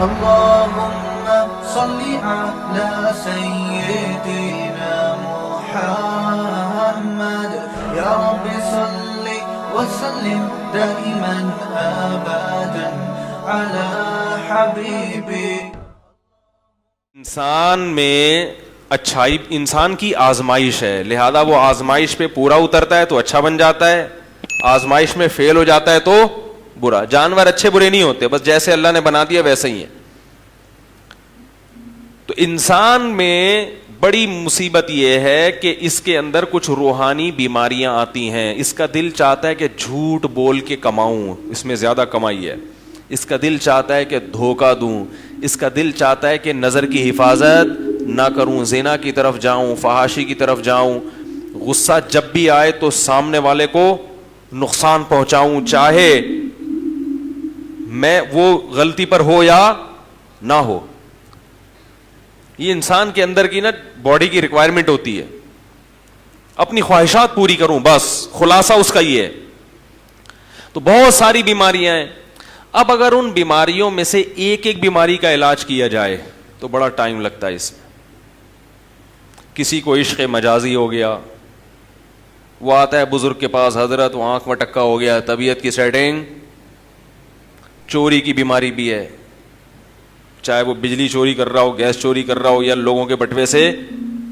اللهم صل على سيدنا محمد يا رب صل وسلم دائما ابدا على حبيبي. انسان میں اچھائی انسان کی آزمائش ہے، لہذا وہ آزمائش پہ پورا اترتا ہے تو اچھا بن جاتا ہے، آزمائش میں فیل ہو جاتا ہے تو برا. جانور اچھے برے نہیں ہوتے، بس جیسے اللہ نے بنا دیا ویسے ہی ہے. تو انسان میں بڑی مصیبت یہ ہے کہ اس کے اندر کچھ روحانی بیماریاں آتی ہیں. اس کا دل چاہتا ہے کہ جھوٹ بول کے کماؤں، اس میں زیادہ کمائی ہے. اس کا دل چاہتا ہے کہ دھوکہ دوں. اس کا دل چاہتا ہے کہ نظر کی حفاظت نہ کروں، زنا کی طرف جاؤں، فحاشی کی طرف جاؤں. غصہ جب بھی آئے تو سامنے والے کو نقصان پہنچاؤں، چاہے میں وہ غلطی پر ہو یا نہ ہو. یہ انسان کے اندر کی نا باڈی کی ریکوائرمنٹ ہوتی ہے، اپنی خواہشات پوری کروں، بس خلاصہ اس کا یہ ہے. تو بہت ساری بیماریاں ہیں. اب اگر ان بیماریوں میں سے ایک ایک بیماری کا علاج کیا جائے تو بڑا ٹائم لگتا ہے اس میں. کسی کو عشق مجازی ہو گیا، وہ آتا ہے بزرگ کے پاس، حضرت وہ آنکھ میں ٹکا ہو گیا، طبیعت کی سیٹنگ. چوری کی بیماری بھی ہے، چاہے وہ بجلی چوری کر رہا ہو، گیس چوری کر رہا ہو، یا لوگوں کے بٹوے سے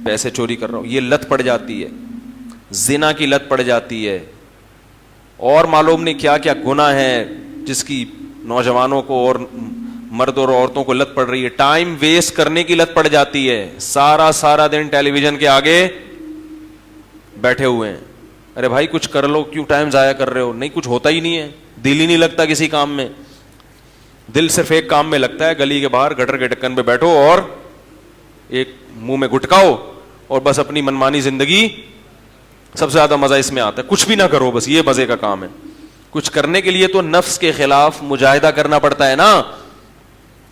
پیسے چوری کر رہا ہو. یہ لت پڑ جاتی ہے، زنا کی لت پڑ جاتی ہے، اور معلوم نہیں کیا کیا گناہ ہے جس کی نوجوانوں کو اور مرد اور عورتوں کو لت پڑ رہی ہے. ٹائم ویسٹ کرنے کی لت پڑ جاتی ہے، سارا دن ٹیلی ویژن کے آگے بیٹھے ہوئے ہیں. ارے بھائی کچھ کر لو، کیوں ٹائم ضائع کر رہے ہو؟ نہیں، کچھ ہوتا ہی نہیں ہے، دل ہی نہیں لگتا کسی کام میں. دل صرف ایک کام میں لگتا ہے، گلی کے باہر گٹر کے ڈھکن پہ بیٹھو اور ایک منہ میں گٹکاؤ اور بس اپنی منمانی زندگی. سب سے زیادہ مزہ اس میں آتا ہے، کچھ بھی نہ کرو، بس یہ مزے کا کام ہے. کچھ کرنے کے لیے تو نفس کے خلاف مجاہدہ کرنا پڑتا ہے نا.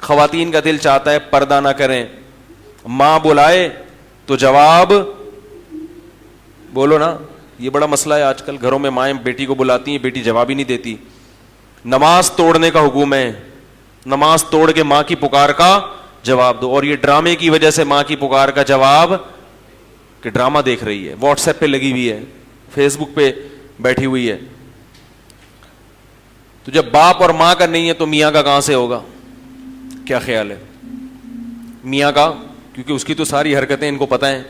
خواتین کا دل چاہتا ہے پردہ نہ کریں، ماں بلائے تو جواب بولو نا. یہ بڑا مسئلہ ہے آج کل، گھروں میں مائیں بیٹی کو بلاتی ہیں، بیٹی جواب ہی نہیں دیتی. نماز توڑنے کا حکم ہے، نماز توڑ کے ماں کی پکار کا جواب دو. اور یہ ڈرامے کی وجہ سے ماں کی پکار کا جواب کہ ڈرامہ دیکھ رہی ہے، واٹس ایپ پہ لگی ہوئی ہے، فیس بک پہ بیٹھی ہوئی ہے. تو جب باپ اور ماں کا نہیں ہے تو میاں کا کہاں سے ہوگا؟ کیا خیال ہے میاں کا؟ کیونکہ اس کی تو ساری حرکتیں ان کو پتہ ہیں.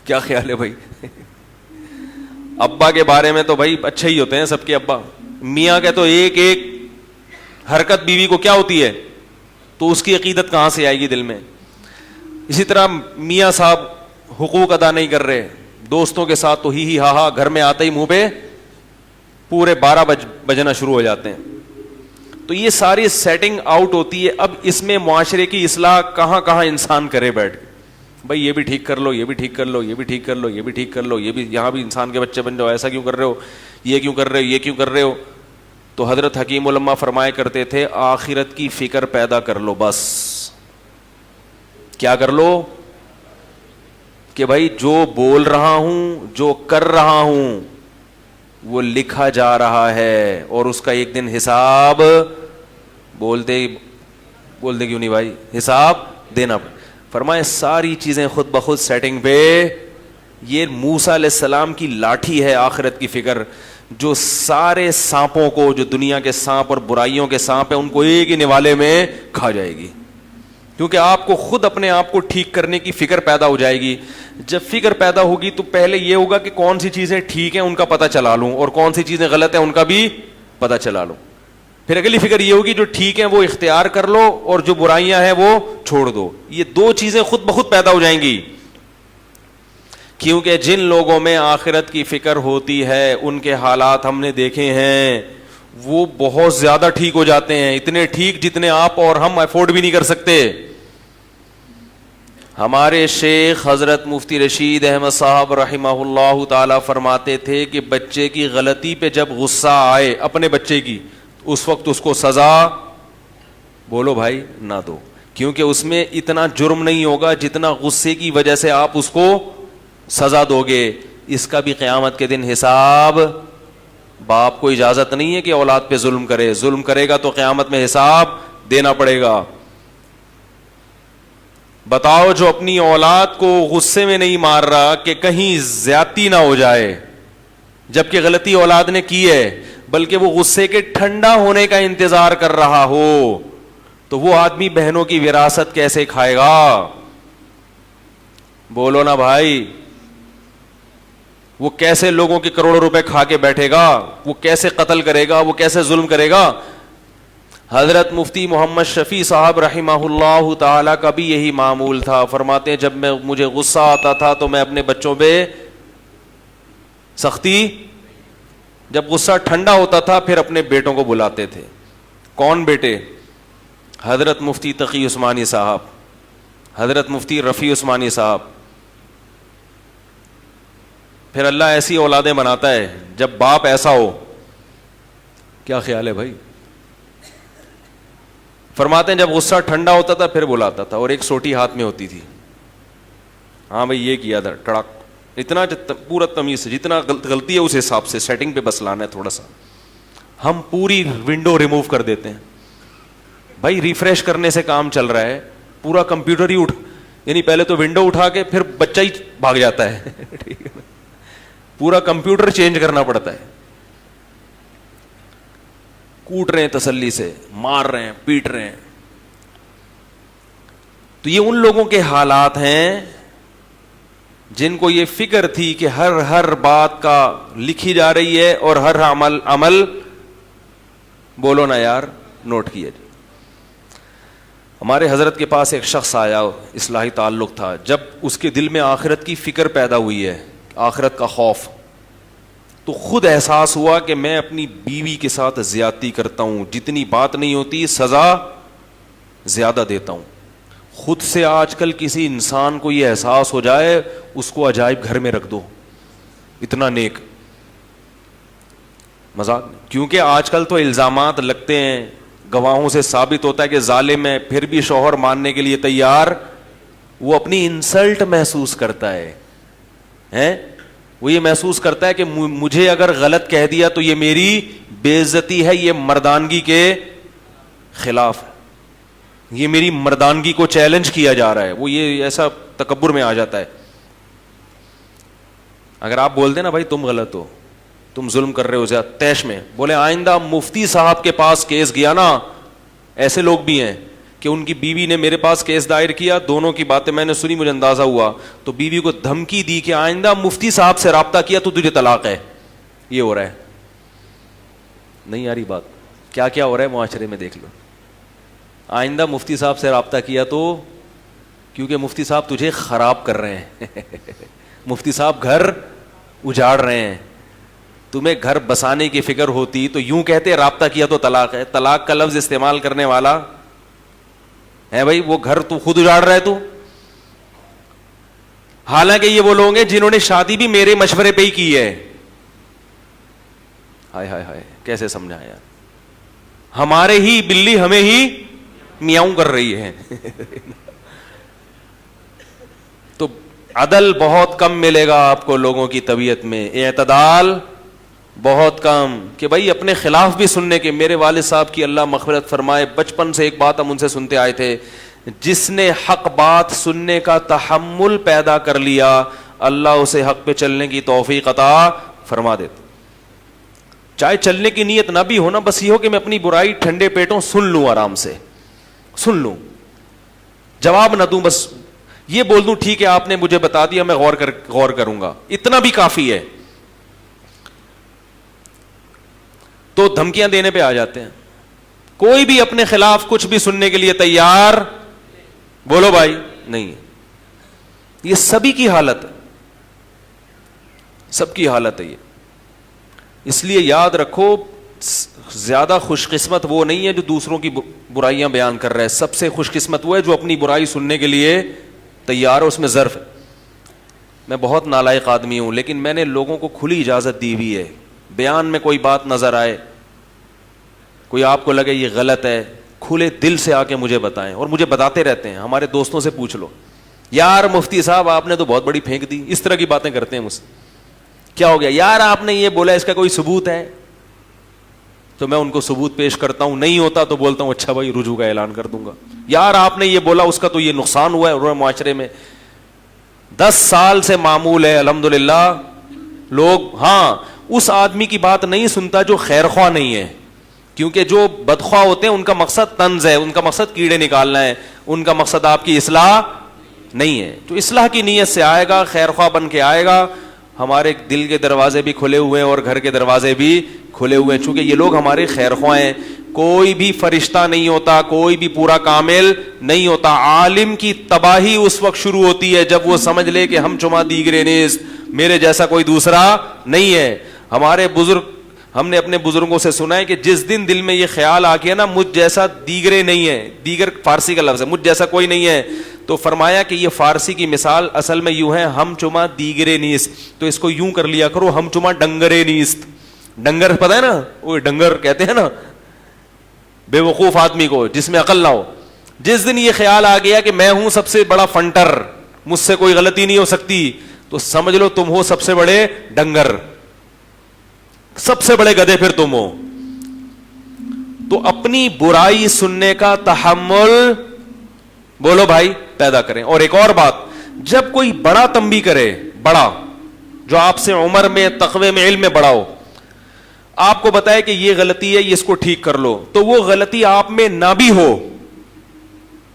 کیا خیال ہے بھائی؟ ابا کے بارے میں تو بھائی اچھے ہی ہوتے ہیں سب کے ابا. میاں کے تو ایک ایک حرکت بیوی کو کیا ہوتی ہے، تو اس کی عقیدت کہاں سے آئے گی دل میں. اسی طرح میاں صاحب حقوق ادا نہیں کر رہے، دوستوں کے ساتھ تو ہی ہا ہا، گھر میں آتے ہی منہ پہ پورے 12 بجنا شروع ہو جاتے ہیں. تو یہ ساری سیٹنگ آؤٹ ہوتی ہے. اب اس میں معاشرے کی اصلاح کہاں کہاں انسان کرے بیٹھ کے. بھائی یہ بھی ٹھیک کر لو، یہ بھی ٹھیک کر لو، یہ بھی ٹھیک کر لو، یہ بھی ٹھیک کر لو، یہ بھی یہاں بھی انسان کے بچے بن جاؤ، ایسا کیوں کر رہے ہو، یہ کیوں کر رہے ہو، یہ کیوں کر رہے ہو. تو حضرت حکیم علماء فرمایا کرتے تھے آخرت کی فکر پیدا کر لو. بس کیا کر لو کہ بھائی جو بول رہا ہوں، جو کر رہا ہوں وہ لکھا جا رہا ہے اور اس کا ایک دن حساب بولتے کیوں نہیں بھائی، حساب دینا. فرمائے ساری چیزیں خود بخود سیٹنگ پہ. یہ موسیٰ علیہ السلام کی لاٹھی ہے آخرت کی فکر، جو سارے سانپوں کو، جو دنیا کے سانپ اور برائیوں کے سانپ ہیں، ان کو ایک ہی نوالے میں کھا جائے گی. کیونکہ آپ کو خود اپنے آپ کو ٹھیک کرنے کی فکر پیدا ہو جائے گی. جب فکر پیدا ہوگی تو پہلے یہ ہوگا کہ کون سی چیزیں ٹھیک ہیں ان کا پتہ چلا لوں، اور کون سی چیزیں غلط ہیں ان کا بھی پتہ چلا لوں. پھر اگلی فکر یہ ہوگی جو ٹھیک ہیں وہ اختیار کر لو اور جو برائیاں ہیں وہ چھوڑ دو. یہ دو چیزیں خود بخود پیدا ہو جائیں گی. کیونکہ جن لوگوں میں آخرت کی فکر ہوتی ہے ان کے حالات ہم نے دیکھے ہیں، وہ بہت زیادہ ٹھیک ہو جاتے ہیں، اتنے ٹھیک جتنے آپ اور ہم افورڈ بھی نہیں کر سکتے. ہمارے شیخ حضرت مفتی رشید احمد صاحب رحمہ اللہ تعالی فرماتے تھے کہ بچے کی غلطی پہ جب غصہ آئے اپنے بچے کی، اس وقت اس کو سزا بولو بھائی نہ دو. کیونکہ اس میں اتنا جرم نہیں ہوگا جتنا غصے کی وجہ سے آپ اس کو سزا دو گے. اس کا بھی قیامت کے دن حساب. باپ کو اجازت نہیں ہے کہ اولاد پہ ظلم کرے، ظلم کرے گا تو قیامت میں حساب دینا پڑے گا. بتاؤ جو اپنی اولاد کو غصے میں نہیں مار رہا کہ کہیں زیادتی نہ ہو جائے, جبکہ غلطی اولاد نے کی ہے, بلکہ وہ غصے کے ٹھنڈا ہونے کا انتظار کر رہا ہو, تو وہ آدمی بہنوں کی وراثت کیسے کھائے گا؟ بولو نا بھائی. وہ کیسے لوگوں کے کروڑوں روپے کھا کے بیٹھے گا؟ وہ کیسے قتل کرے گا؟ وہ کیسے ظلم کرے گا؟ حضرت مفتی محمد شفیع صاحب رحمہ اللہ تعالی کا بھی یہی معمول تھا. فرماتے ہیں جب مجھے غصہ آتا تھا تو میں اپنے بچوں پہ سختی, جب غصہ ٹھنڈا ہوتا تھا پھر اپنے بیٹوں کو بلاتے تھے. کون بیٹے؟ حضرت مفتی تقی عثمانی صاحب, حضرت مفتی رفیع عثمانی صاحب. پھر اللہ ایسی اولادیں بناتا ہے جب باپ ایسا ہو. کیا خیال ہے بھائی؟ فرماتے ہیں جب غصہ ٹھنڈا ہوتا تھا پھر بلاتا تھا, اور ایک سوٹی ہاتھ میں ہوتی تھی. ہاں بھائی یہ کیا تھا, ٹڑاک, اتنا پورا تمیز, جتنا غلطی ہے اس حساب سے سیٹنگ پہ بس لانا ہے تھوڑا سا. ہم پوری ونڈو ریموو کر دیتے ہیں بھائی, ریفریش کرنے سے کام چل رہا ہے, پورا کمپیوٹر ہی یعنی پہلے تو ونڈو اٹھا کے پھر بچہ ہی بھاگ جاتا ہے. ٹھیک ہے نا, پورا کمپیوٹر چینج کرنا پڑتا ہے. کوٹ رہے ہیں تسلی سے, مار رہے ہیں, پیٹ رہے ہیں. تو یہ ان لوگوں کے حالات ہیں جن کو یہ فکر تھی کہ ہر بات کا لکھی جا رہی ہے اور ہر عمل بولو نا یار نوٹ کیا جائے. ہمارے حضرت کے پاس ایک شخص آیا, اصلاحی تعلق تھا. جب اس کے دل میں آخرت کی فکر پیدا ہوئی ہے, آخرت کا خوف, تو خود احساس ہوا کہ میں اپنی بیوی کے ساتھ زیادتی کرتا ہوں, جتنی بات نہیں ہوتی سزا زیادہ دیتا ہوں. خود سے آج کل کسی انسان کو یہ احساس ہو جائے, اس کو عجائب گھر میں رکھ دو, اتنا نیک. مذاق نہیں, کیونکہ آج کل تو الزامات لگتے ہیں, گواہوں سے ثابت ہوتا ہے کہ ظالم ہے, پھر بھی شوہر ماننے کے لیے تیار. وہ اپنی انسلٹ محسوس کرتا ہے, وہ یہ محسوس کرتا ہے کہ مجھے اگر غلط کہہ دیا تو یہ میری بے عزتی ہے, یہ مردانگی کے خلاف ہے, یہ میری مردانگی کو چیلنج کیا جا رہا ہے. وہ یہ ایسا تکبر میں آ جاتا ہے. اگر آپ بول دیں نا بھائی تم غلط ہو, تم ظلم کر رہے ہو زیادہ, تیش میں بولے آئندہ مفتی صاحب کے پاس کیس گیا نا, ایسے لوگ بھی ہیں کہ ان کی بیوی نے میرے پاس کیس دائر کیا, دونوں کی باتیں میں نے سنی, مجھے اندازہ ہوا, تو بیوی کو دھمکی دی کہ آئندہ مفتی صاحب سے رابطہ کیا تو تجھے طلاق ہے. یہ ہو رہا ہے, نہیں آ رہی بات؟ کیا کیا ہو رہا ہے معاشرے میں دیکھ لو. آئندہ مفتی صاحب سے رابطہ کیا تو, کیونکہ مفتی صاحب تجھے خراب کر رہے ہیں. مفتی صاحب گھر اجاڑ رہے ہیں, تمہیں گھر بسانے کی فکر ہوتی تو یوں کہتے رابطہ کیا تو طلاق ہے. طلاق کا لفظ استعمال کرنے والا ہے بھائی, وہ گھر تو خود اجاڑ رہا ہے تو. حالانکہ یہ وہ لوگ ہیں جنہوں نے شادی بھی میرے مشورے پہ ہی کی ہے. ہائے ہائے ہائے, کیسے سمجھایا, ہمارے ہی بلی ہمیں ہی میاؤں کر رہی ہے. تو عدل بہت کم ملے گا آپ کو لوگوں کی طبیعت میں, اعتدال بہت کم. کہ بھائی اپنے خلاف بھی سننے کے, میرے والد صاحب کی اللہ مغفرت فرمائے, بچپن سے ایک بات ہم ان سے سنتے آئے تھے, جس نے حق بات سننے کا تحمل پیدا کر لیا اللہ اسے حق پہ چلنے کی توفیق عطا فرما دیتے. چاہے چلنے کی نیت نہ بھی ہو نا, بس یہ ہو کہ میں اپنی برائی ٹھنڈے پیٹوں سن لوں, آرام سے سن لوں, جواب نہ دوں, بس یہ بول دوں ٹھیک ہے آپ نے مجھے بتا دیا, میں غور کروں گا, اتنا بھی کافی ہے. تو دھمکیاں دینے پہ آ جاتے ہیں. کوئی بھی اپنے خلاف کچھ بھی سننے کے لیے تیار, بولو بھائی, نہیں ہے. یہ سبھی کی حالت ہے, سب کی حالت ہے یہ. اس لیے یاد رکھو, زیادہ خوش قسمت وہ نہیں ہے جو دوسروں کی برائیاں بیان کر رہا ہے, سب سے خوش قسمت وہ ہے جو اپنی برائی سننے کے لیے تیار ہے, اس میں ظرف ہے. میں بہت نالائق آدمی ہوں, لیکن میں نے لوگوں کو کھلی اجازت دی ہوئی ہے. بیان میں کوئی بات نظر آئے, کوئی آپ کو لگے یہ غلط ہے, کھلے دل سے آ کے مجھے بتائیں, اور مجھے بتاتے رہتے ہیں. ہمارے دوستوں سے پوچھ لو, یار مفتی صاحب آپ نے تو بہت بڑی پھینک دی, اس طرح کی باتیں کرتے ہیں مجھ سے. کیا ہو گیا یار, آپ نے یہ بولا, اس کا کوئی ثبوت ہے؟ تو میں ان کو ثبوت پیش کرتا ہوں, نہیں ہوتا تو بولتا ہوں اچھا بھائی رجوع کا اعلان کر دوں گا. یار آپ نے یہ بولا, اس کا تو یہ نقصان ہوا ہے معاشرے میں. 10 سال سے معمول ہے الحمدللہ. لوگ ہاں اس آدمی کی بات نہیں سنتا جو خیر خواہ نہیں ہے, کیونکہ جو بدخواہ ہوتے ہیں ان کا مقصد طنز ہے, ان کا مقصد کیڑے نکالنا ہے, ان کا مقصد آپ کی اصلاح نہیں ہے. جو اصلاح کی نیت سے آئے گا, خیر خواہ بن کے آئے گا, ہمارے دل کے دروازے بھی کھلے ہوئے ہیں اور گھر کے دروازے بھی کھلے ہوئے ہیں, چونکہ یہ لوگ ہمارے خیر خواہ ہیں. کوئی بھی فرشتہ نہیں ہوتا, کوئی بھی پورا کامل نہیں ہوتا. عالم کی تباہی اس وقت شروع ہوتی ہے جب وہ سمجھ لے کہ ہم چما دیگرے نیست, میرے جیسا کوئی دوسرا نہیں ہے. ہمارے بزرگ, ہم نے اپنے بزرگوں سے سنا ہے کہ جس دن دل میں یہ خیال آ گیا نا مجھ جیسا دیگرے نہیں ہے, دیگر فارسی کا لفظ ہے, مجھ جیسا کوئی نہیں ہے, تو فرمایا کہ یہ فارسی کی مثال اصل میں یوں ہے, ہم چما دیگرے نیست, تو اس کو یوں کر لیا کرو, ہم چما ڈنگرے نیست. ڈنگر پتہ ہے نا, وہ ڈنگر کہتے ہیں نا بے وقوف آدمی کو جس میں عقل نہ ہو. جس دن یہ خیال آ گیا کہ میں ہوں سب سے بڑا فنٹر, مجھ سے کوئی غلطی نہیں ہو سکتی, تو سمجھ لو تم ہو سب سے بڑے ڈنگر, سب سے بڑے گدھے پھر تم ہو. تو اپنی برائی سننے کا تحمل بولو بھائی پیدا کریں. اور ایک اور بات, جب کوئی بڑا تنبیہ کرے, بڑا جو آپ سے عمر میں, تقوی میں, علم میں بڑا ہو, آپ کو بتائے کہ یہ غلطی ہے, یہ اس کو ٹھیک کر لو, تو وہ غلطی آپ میں نہ بھی ہو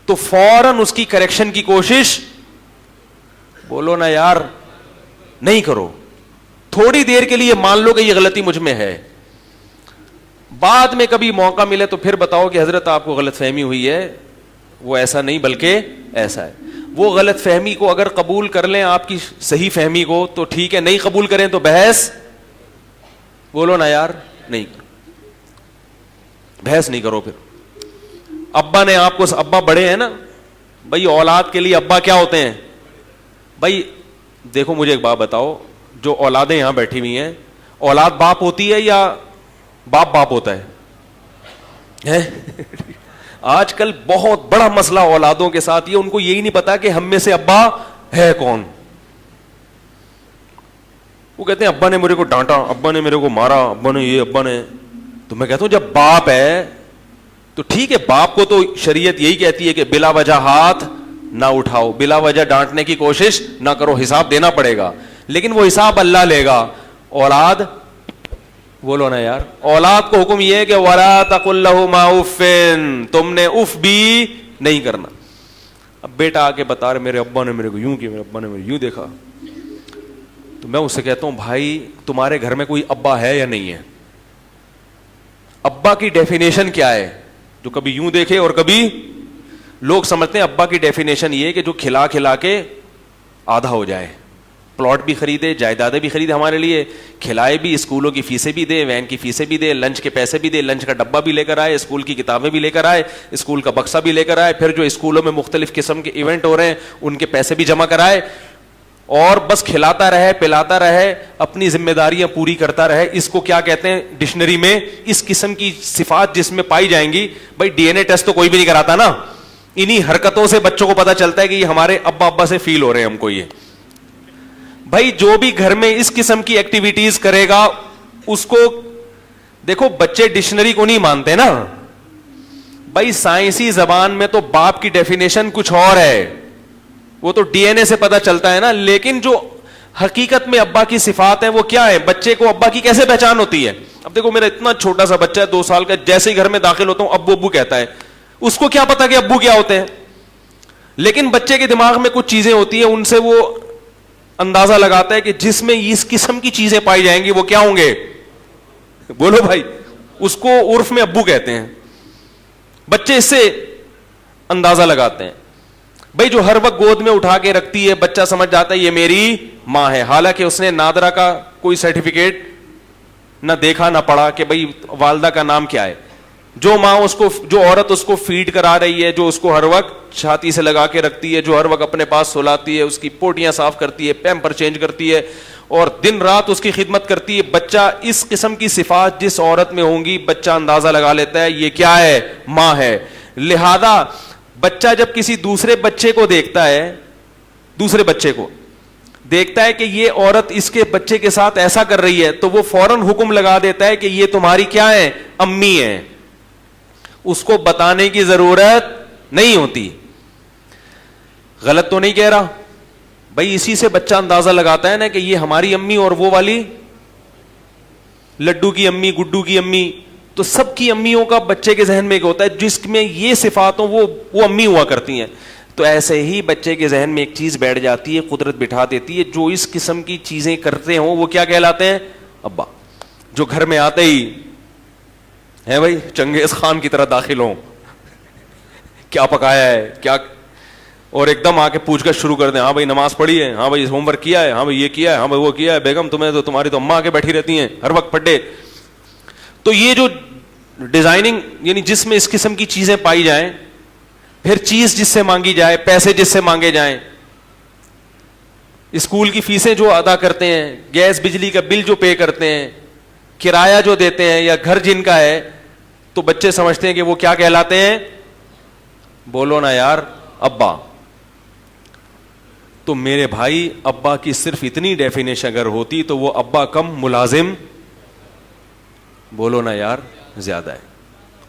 تو فوراً اس کی کریکشن کی کوشش, بولو نا یار, نہیں کرو. تھوڑی دیر کے لیے مان لو کہ یہ غلطی مجھ میں ہے, بعد میں کبھی موقع ملے تو پھر بتاؤ کہ حضرت آپ کو غلط فہمی ہوئی ہے, وہ ایسا نہیں بلکہ ایسا ہے. وہ غلط فہمی کو اگر قبول کر لیں آپ کی صحیح فہمی کو تو ٹھیک ہے, نہیں قبول کریں تو بحث, بولو نا یار, نہیں بحث نہیں کرو. پھر ابا نے آپ کو, ابا بڑے ہیں نا بھائی, اولاد کے لیے ابا کیا ہوتے ہیں بھائی. دیکھو مجھے ایک بات بتاؤ, جو اولادیں یہاں بیٹھی ہوئی ہیں, اولاد باپ ہوتی ہے یا باپ باپ ہوتا ہے؟ آج کل بہت بڑا مسئلہ اولادوں کے ساتھ یہ, ان کو یہی نہیں پتا کہ ہم میں سے ابا ہے کون. وہ کہتے ہیں ابا نے میرے کو ڈانٹا, ابا نے میرے کو مارا, ابا نے یہ, ابا نے. تو میں کہتا ہوں جب باپ ہے تو ٹھیک ہے, باپ کو تو شریعت یہی کہتی ہے کہ بلا وجہ ہاتھ نہ اٹھاؤ, بلا وجہ ڈانٹنے کی کوشش نہ کرو, حساب دینا پڑے گا, لیکن وہ حساب اللہ لے گا. اولاد, بولو نا یار, اولاد کو حکم یہ ہے کہ وَلَا تَقُلْ لَهُمَا اُفٍّ, تم نے اف بھی نہیں کرنا. اب بیٹا آ کے بتا رہے میرے ابا نے میرے کو یوں کیا, میرے ابا نے میرے یوں دیکھا, تو میں اس سے کہتا ہوں بھائی تمہارے گھر میں کوئی ابا ہے یا نہیں ہے؟ ابا کی ڈیفینیشن کیا ہے؟ جو کبھی یوں دیکھے اور کبھی, لوگ سمجھتے ہیں ابا کی ڈیفینیشن یہ کہ جو کھلا کھلا کے آدھا ہو جائے, پلاٹ بھی خریدے, جائیدادیں بھی خریدے ہمارے لیے, کھلائے بھی, اسکولوں کی فیسیں بھی دے, وین کی فیسیں بھی دے, لنچ کے پیسے بھی دے, لنچ کا ڈبہ بھی لے کر آئے, اسکول کی کتابیں بھی لے کر آئے, اسکول کا بکسا بھی لے کر آئے, پھر جو اسکولوں میں مختلف قسم کے ایونٹ ہو رہے ہیں ان کے پیسے بھی جمع کرائے, اور بس کھلاتا رہے, پلاتا رہے, اپنی ذمہ داریاں پوری کرتا رہے. اس کو کیا کہتے ہیں ڈکشنری میں؟ اس قسم کی صفات جس میں پائی جائیں گی. بھائی ڈی این اے ٹیسٹ تو کوئی بھی نہیں کراتا نا, انہی حرکتوں سے بچوں کو پتا چلتا ہے کہ یہ ہمارے ابا سے فیل ہو رہے ہیں ہم کو. یہ بھائی جو بھی گھر میں اس قسم کی ایکٹیویٹیز کرے گا اس کو دیکھو, بچے ڈکشنری کو نہیں مانتے نا بھائی, سائنسی زبان میں تو باپ کی ڈیفینیشن کچھ اور ہے, وہ تو ڈی این اے سے پتا چلتا ہے نا, لیکن جو حقیقت میں ابا کی صفات ہیں وہ کیا ہے؟ بچے کو ابا کی کیسے پہچان ہوتی ہے؟ اب دیکھو میرا اتنا چھوٹا سا بچہ ہے 2 سال کا, جیسے ہی گھر میں داخل ہوتا ہوں ابو ابو کہتا ہے, اس کو کیا پتا کہ ابو کیا ہوتے ہیں؟ لیکن بچے کے دماغ میں کچھ چیزیں ہوتی ہیں, ان سے وہ اندازہ لگاتا ہے کہ جس میں اس قسم کی چیزیں پائی جائیں گی وہ کیا ہوں گے, بولو بھائی, اس کو عرف میں ابو کہتے ہیں. بچے اس سے اندازہ لگاتے ہیں. بھائی جو ہر وقت گود میں اٹھا کے رکھتی ہے, بچہ سمجھ جاتا ہے یہ میری ماں ہے, حالانکہ اس نے نادرا کا کوئی سرٹیفکیٹ نہ دیکھا نہ پڑھا کہ بھائی والدہ کا نام کیا ہے. جو ماں اس کو, جو عورت اس کو فیڈ کرا رہی ہے, جو اس کو ہر وقت چھاتی سے لگا کے رکھتی ہے, جو ہر وقت اپنے پاس سلاتی ہے, اس کی پوٹیاں صاف کرتی ہے, پیمپر چینج کرتی ہے اور دن رات اس کی خدمت کرتی ہے, بچہ اس قسم کی صفات جس عورت میں ہوں گی بچہ اندازہ لگا لیتا ہے یہ کیا ہے, ماں ہے. لہذا بچہ جب کسی دوسرے بچے کو دیکھتا ہے, دوسرے بچے کو دیکھتا ہے کہ یہ عورت اس کے بچے کے ساتھ ایسا کر رہی ہے تو وہ فوراً حکم لگا دیتا ہے کہ یہ تمہاری کیا ہے؟ امی ہے. اس کو بتانے کی ضرورت نہیں ہوتی. غلط تو نہیں کہہ رہا بھائی؟ اسی سے بچہ اندازہ لگاتا ہے نا کہ یہ ہماری امی اور وہ والی لڈو کی امی, گڈو کی امی. تو سب کی امیوں کا بچے کے ذہن میں ایک ہوتا ہے جس میں یہ صفات ہوں وہ امی ہوا کرتی ہیں. تو ایسے ہی بچے کے ذہن میں ایک چیز بیٹھ جاتی ہے, قدرت بٹھا دیتی ہے, جو اس قسم کی چیزیں کرتے ہوں وہ کیا کہلاتے ہیں؟ ابا. جو گھر میں آتے ہی ہے بھائی چنگیز خان کی طرح داخل ہوں, کیا پکایا ہے کیا, اور ایک دم آ کے پوچھ کر شروع کر دیں, ہاں بھائی نماز پڑھی ہے, ہاں بھائی ہوم ورک کیا ہے, ہاں بھائی یہ کیا ہے, ہاں بھائی وہ کیا ہے, بیگم تمہیں تو تمہاری تو اماں کے بیٹھی رہتی ہیں ہر وقت پڑھے. تو یہ جو ڈیزائننگ یعنی جس میں اس قسم کی چیزیں پائی جائیں, پھر چیز جس سے مانگی جائے, پیسے جس سے مانگے جائیں, اسکول کی فیسیں جو ادا کرتے ہیں, گیس بجلی کا بل جو پے کرتے ہیں, کرایہ جو دیتے ہیں یا گھر جن کا ہے, تو بچے سمجھتے ہیں کہ وہ کیا کہلاتے ہیں؟ بولو نا یار, ابا. تو میرے بھائی ابا کی صرف اتنی ڈیفینیشن اگر ہوتی تو وہ ابا کم ملازم, بولو نا یار, زیادہ ہے.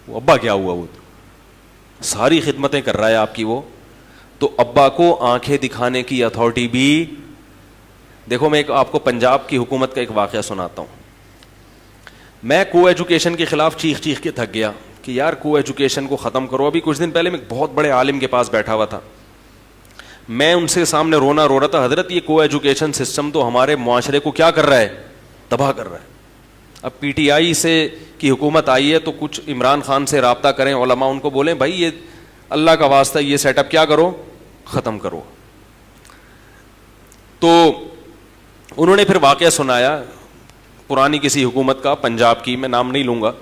وہ ابا کیا ہوا؟ وہ ساری خدمتیں کر رہا ہے آپ کی وہ. تو ابا کو آنکھیں دکھانے کی اتھارٹی بھی. دیکھو میں آپ کو پنجاب کی حکومت کا ایک واقعہ سناتا ہوں. میں کو ایجوکیشن کے خلاف چیخ چیخ کے تھک گیا کہ یار کو ایجوکیشن کو ختم کرو. ابھی کچھ دن پہلے میں ایک بہت بڑے عالم کے پاس بیٹھا ہوا تھا, میں ان سے سامنے رونا رو رہا تھا, حضرت یہ کو ایجوکیشن سسٹم تو ہمارے معاشرے کو کیا کر رہا ہے؟ تباہ کر رہا ہے. اب پی ٹی آئی سے کی حکومت آئی ہے تو کچھ عمران خان سے رابطہ کریں علماء, ان کو بولیں بھائی یہ اللہ کا واسطہ یہ سیٹ اپ کیا کرو, ختم کرو. تو انہوں نے پھر واقعہ سنایا پرانی کسی حکومت کا, پنجاب کی, میں نام نہیں لوں گا,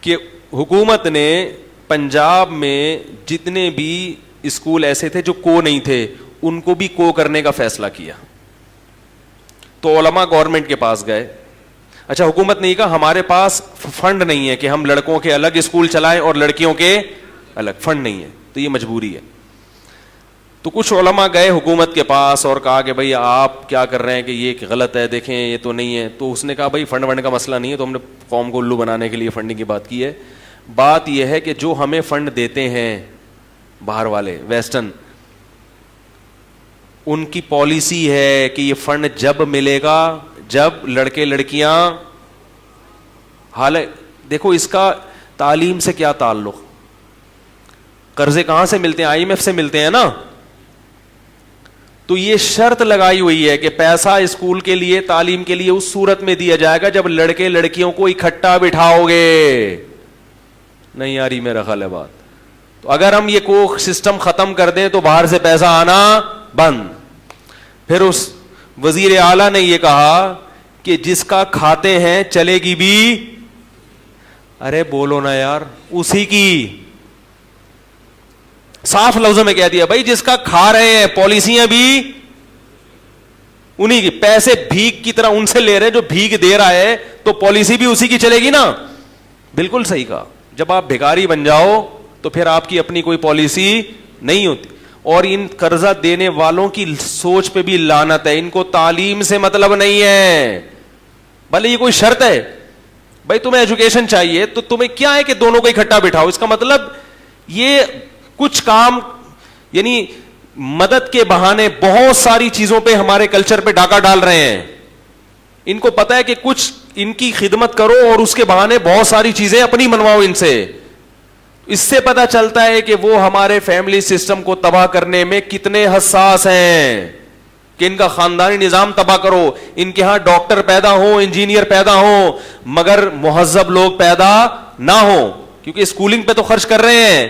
کہ حکومت نے پنجاب میں جتنے بھی اسکول ایسے تھے جو کو نہیں تھے ان کو بھی کو کرنے کا فیصلہ کیا. تو علماء گورنمنٹ کے پاس گئے. اچھا حکومت نے یہ کہا ہمارے پاس فنڈ نہیں ہے کہ ہم لڑکوں کے الگ اسکول چلائیں اور لڑکیوں کے الگ, فنڈ نہیں ہے تو یہ مجبوری ہے. تو کچھ علماء گئے حکومت کے پاس اور کہا کہ بھئی آپ کیا کر رہے ہیں کہ یہ غلط ہے, دیکھیں یہ تو نہیں ہے. تو اس نے کہا بھئی فنڈ ونڈ کا مسئلہ نہیں ہے, تو ہم نے قوم کو الو بنانے کے لیے فنڈنگ کی بات کی ہے. بات یہ ہے کہ جو ہمیں فنڈ دیتے ہیں باہر والے ویسٹرن, ان کی پالیسی ہے کہ یہ فنڈ جب ملے گا جب لڑکے لڑکیاں, حالانکہ دیکھو اس کا تعلیم سے کیا تعلق, قرضے کہاں سے ملتے ہیں؟ آئی ایم ایف سے ملتے ہیں نا. تو یہ شرط لگائی ہوئی ہے کہ پیسہ اسکول کے لیے تعلیم کے لیے اس صورت میں دیا جائے گا جب لڑکے لڑکیوں کو اکٹھا بٹھاؤ گے. نہیں آ رہی میرا خیال ہے بات. تو اگر ہم یہ کو سسٹم ختم کر دیں تو باہر سے پیسہ آنا بند. پھر اس وزیر اعلیٰ نے یہ کہا کہ جس کا کھاتے ہیں چلے گی بھی, ارے بولو نا یار, اسی کی. صاف لفظوں میں کہہ دیا بھائی جس کا کھا رہے ہیں پالیسیاں بھی انہی کی, پیسے بھیک کی طرح ان سے لے رہے ہیں جو بھیک دے رہا ہے, تو پالیسی بھی اسی کی چلے گی نا. بالکل صحیح کہا. جب آپ بھکاری بن جاؤ تو پھر آپ کی اپنی کوئی پالیسی نہیں ہوتی. اور ان قرضہ دینے والوں کی سوچ پہ بھی لعنت ہے, ان کو تعلیم سے مطلب نہیں ہے. بھلے یہ کوئی شرط ہے بھائی تمہیں ایجوکیشن چاہیے تو تمہیں کیا ہے کہ دونوں کو اکٹھا بٹھاؤ. اس کا مطلب یہ کچھ کام یعنی مدد کے بہانے بہت ساری چیزوں پہ ہمارے کلچر پہ ڈاکہ ڈال رہے ہیں. ان کو پتا ہے کہ کچھ ان کی خدمت کرو اور اس کے بہانے بہت ساری چیزیں اپنی منواؤ ان سے. اس سے پتا چلتا ہے کہ وہ ہمارے فیملی سسٹم کو تباہ کرنے میں کتنے حساس ہیں کہ ان کا خاندانی نظام تباہ کرو. ان کے ہاں ڈاکٹر پیدا ہو, انجینئر پیدا ہو, مگر مہذب لوگ پیدا نہ ہو, کیونکہ اسکولنگ پہ تو خرچ کر رہے ہیں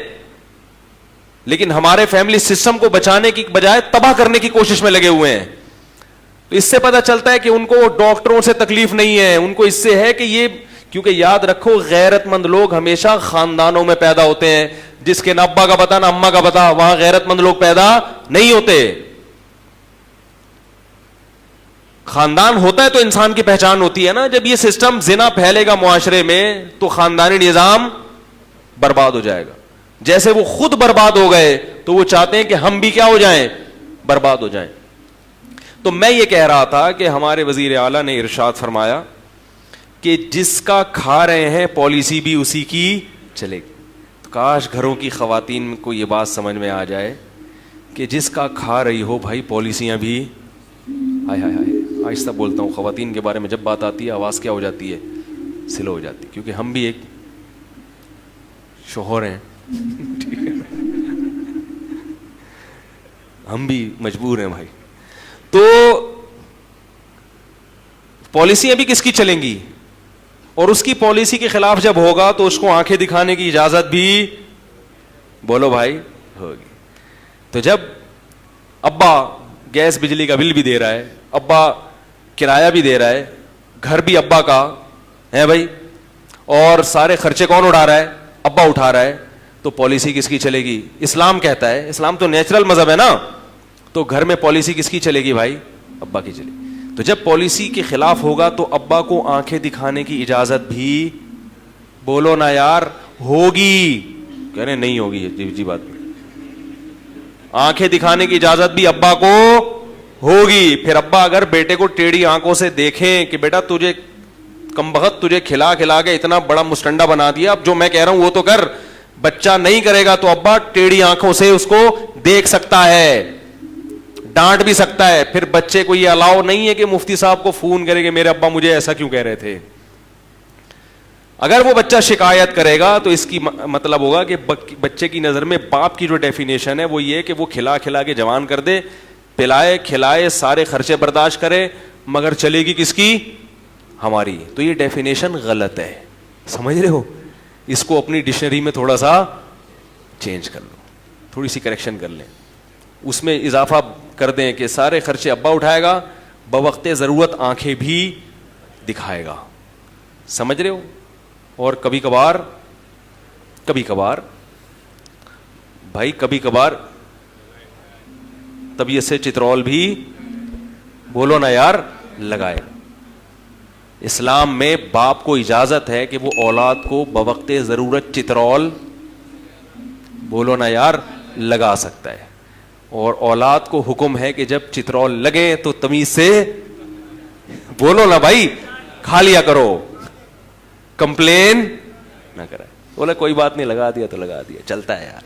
لیکن ہمارے فیملی سسٹم کو بچانے کی بجائے تباہ کرنے کی کوشش میں لگے ہوئے ہیں. تو اس سے پتا چلتا ہے کہ ان کو ڈاکٹروں سے تکلیف نہیں ہے, ان کو اس سے ہے کہ یہ, کیونکہ یاد رکھو غیرت مند لوگ ہمیشہ خاندانوں میں پیدا ہوتے ہیں. جس کے نہ ابا کا پتا نہ اما کا پتا, وہاں غیرت مند لوگ پیدا نہیں ہوتے. خاندان ہوتا ہے تو انسان کی پہچان ہوتی ہے نا. جب یہ سسٹم زنا پھیلے گا معاشرے میں تو خاندانی نظام برباد ہو جائے گا. جیسے وہ خود برباد ہو گئے تو وہ چاہتے ہیں کہ ہم بھی کیا ہو جائیں, برباد ہو جائیں. تو میں یہ کہہ رہا تھا کہ ہمارے وزیر اعلیٰ نے ارشاد فرمایا کہ جس کا کھا رہے ہیں پالیسی بھی اسی کی چلے گی. تو کاش گھروں کی خواتین کو یہ بات سمجھ میں آ جائے کہ جس کا کھا رہی ہو بھائی پالیسیاں بھی. ہائے ہائے ہائے, آہستہ بولتا ہوں, خواتین کے بارے میں جب بات آتی ہے آواز کیا ہو جاتی ہے, سلو ہو جاتی ہے, کیونکہ ہم بھی ایک شوہر ہیں, ہم بھی مجبور ہیں بھائی. تو پالیسیاں بھی کس کی چلیں گی, اور اس کی پالیسی کے خلاف جب ہوگا تو اس کو آنکھیں دکھانے کی اجازت بھی بولو بھائی ہوگی. تو جب ابا گیس بجلی کا بل بھی دے رہا ہے, ابا کرایہ بھی دے رہا ہے, گھر بھی ابا کا ہے بھائی, اور سارے خرچے کون اٹھا رہا ہے, ابا اٹھا رہا ہے, تو پالیسی کس کی چلے گی؟ اسلام کہتا ہے, اسلام تو نیچرل مذہب ہے نا, تو گھر میں پالیسی کس کی چلے گی بھائی؟ ابا کی چلے گی. تو جب پالیسی کے خلاف ہوگا تو ابا کو آنکھیں دکھانے کی اجازت بھی بولو نا یار ہوگی. کہہ رہے نہیں ہوگی, جی بات, آنکھیں دکھانے کی اجازت بھی ابا کو ہوگی. پھر ابا اگر بیٹے کو ٹیڑھی آنکھوں سے دیکھیں کہ بیٹا تجھے کم بخت تجھے کھلا کھلا کے اتنا بڑا مسٹنڈا بنا دیا, اب جو میں کہہ رہا ہوں وہ تو کر, بچہ نہیں کرے گا تو ابا ٹیڑھی آنکھوں سے اس کو دیکھ سکتا ہے, ڈانٹ بھی سکتا ہے. پھر بچے کو یہ الاؤ نہیں ہے کہ مفتی صاحب کو فون کرے کہ میرے ابا مجھے ایسا کیوں کہہ رہے تھے. اگر وہ بچہ شکایت کرے گا تو اس کی مطلب ہوگا کہ بچے کی نظر میں باپ کی جو ڈیفینیشن ہے وہ یہ کہ وہ کھلا کھلا کے جوان کر دے, پلائے کھلائے, سارے خرچے برداشت کرے, مگر چلے گی کس کی؟ ہماری. تو یہ ڈیفینیشن غلط ہے, سمجھ رہے ہو؟ اس کو اپنی ڈکشنری میں تھوڑا سا چینج کر لو, تھوڑی سی کریکشن کر لیں, اس میں اضافہ کر دیں کہ سارے خرچے ابا اٹھائے گا, بوقت ضرورت آنکھیں بھی دکھائے گا. سمجھ رہے ہو؟ اور کبھی کبھار بھائی کبھی کبھار طبیعت سے چترول بھی بولو نا یار لگائے. اسلام میں باپ کو اجازت ہے کہ وہ اولاد کو بوقت ضرورت چترول بولو نا یار لگا سکتا ہے, اور اولاد کو حکم ہے کہ جب چترول لگے تو تمیز سے بولو نا بھائی کھا لیا کرو, کمپلین نہ کرے. بولے کوئی بات نہیں, لگا دیا تو لگا دیا, چلتا ہے یار,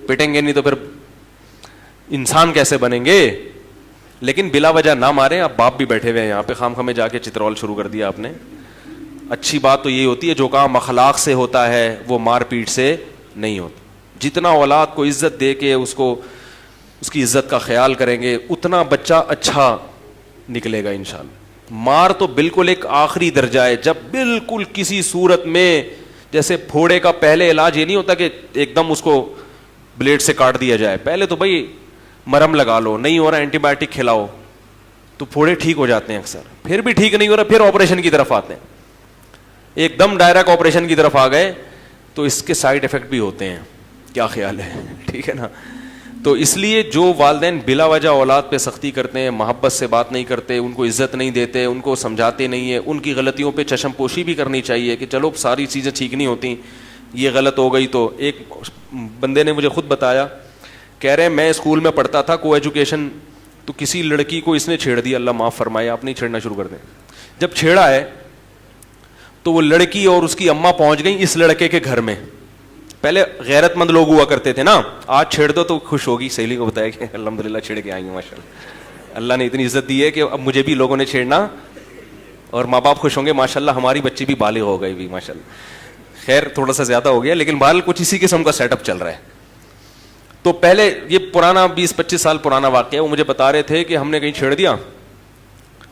پٹیں گے نہیں تو پھر انسان کیسے بنیں گے. لیکن بلا وجہ نہ ماریں. آپ باپ بھی بیٹھے ہوئے ہیں یہاں پہ, خام خامے جا کے چترول شروع کر دیا آپ نے. اچھی بات تو یہ ہوتی ہے جو کام اخلاق سے ہوتا ہے وہ مار پیٹ سے نہیں ہوتا. جتنا اولاد کو عزت دے کے اس کو اس کی عزت کا خیال کریں گے اتنا بچہ اچھا نکلے گا انشاءاللہ. مار تو بالکل ایک آخری درجہ ہے, جب بالکل کسی صورت میں, جیسے پھوڑے کا پہلے علاج یہ نہیں ہوتا کہ ایک دم اس کو بلیڈ سے کاٹ دیا جائے, پہلے تو بھائی مرہم لگا لو, نہیں ہو رہا اینٹی بایوٹک کھلاؤ تو پھوڑے ٹھیک ہو جاتے ہیں اکثر. پھر بھی ٹھیک نہیں ہو رہا پھر آپریشن کی طرف آتے ہیں, ایک دم ڈائریکٹ آپریشن کی طرف آ گئے تو اس کے سائڈ افیکٹ بھی ہوتے ہیں. کیا خیال ہے؟ ٹھیک ہے نا. تو اس لیے جو والدین بلا وجہ اولاد پہ سختی کرتے ہیں, محبت سے بات نہیں کرتے, ان کو عزت نہیں دیتے, ان کو سمجھاتے نہیں ہیں, ان کی غلطیوں پہ چشم پوشی بھی کرنی چاہیے کہ چلو ساری چیزیں ٹھیک نہیں ہوتی, یہ غلط ہو گئی. تو ایک بندے نے مجھے خود بتایا, کہہ رہے ہیں میں اسکول میں پڑھتا تھا کو ایجوکیشن, تو کسی لڑکی کو اس نے چھیڑ دیا, اللہ معاف فرمائے, آپ نہیں چھیڑنا شروع کر دیں. جب چھیڑا ہے تو وہ لڑکی اور اس کی اماں پہنچ گئیں اس لڑکے کے گھر میں. پہلے غیرت مند لوگ ہوا کرتے تھے نا, آج چھیڑ دو تو خوش ہوگی, سہیلی کو بتایا کہ الحمدللہ چھیڑ کے آئی ہیں, ماشاء اللہ اللہ نے اتنی عزت دی ہے کہ اب مجھے بھی لوگوں نے چھیڑنا, اور ماں باپ خوش ہوں گے ماشاء اللہ ہماری بچی بھی بالغ ہو گئی بھی ماشاء اللہ. خیر تھوڑا سا زیادہ ہو گیا, لیکن بہرحال کچھ اسی قسم کا سیٹ اپ چل رہا ہے. تو پہلے یہ پرانا 20-25 سال پرانا واقعہ ہے, وہ مجھے بتا رہے تھے کہ ہم نے کہیں چھیڑ دیا,